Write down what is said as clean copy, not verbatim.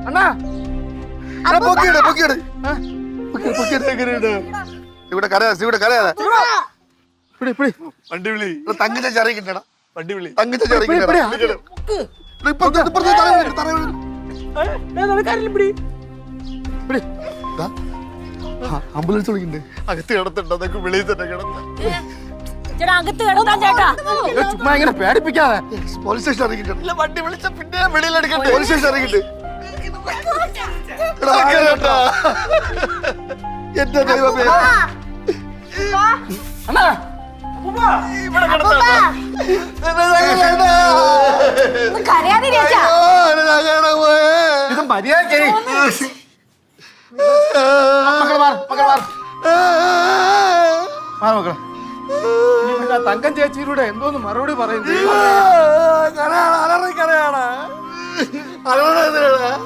അണ്ണാ ഇവിടെ കരയാ ഇവിടെ കരയാ വണ്ടി വിളി തങ്ങിച്ച ചെറിയിട്ടാ വണ്ടി വിളി തങ്ങിച്ച ചെറിയ ആംബുലൻസ് വിളിക്കണ്ടേ അകത്ത് കിടത്തുണ്ട് അതൊക്കെ വെളിയിൽ തന്നെ കിടന്ന ചുമ്മാ ഇങ്ങനെ പേടിപ്പിക്കാതെ പോലീസ് സ്റ്റേഷൻ അറിയിക്കട്ടെ വണ്ടി വിളിച്ച പിന്നെ വെളിയിലെടുക്കട്ടെ പോലീസ് സ്റ്റേഷൻ അറിയിക്കട്ടെ എന്റെ ദൈവമേ അണ്ണാ ഇവിടെ കിടത്താ ഇത് മര്യാദ മക്കളെ തങ്കം ചേച്ചിയിലൂടെ എന്തോന്ന് മറുപടി പറയുന്നത് കരയാണ് അലറി കരയാണ്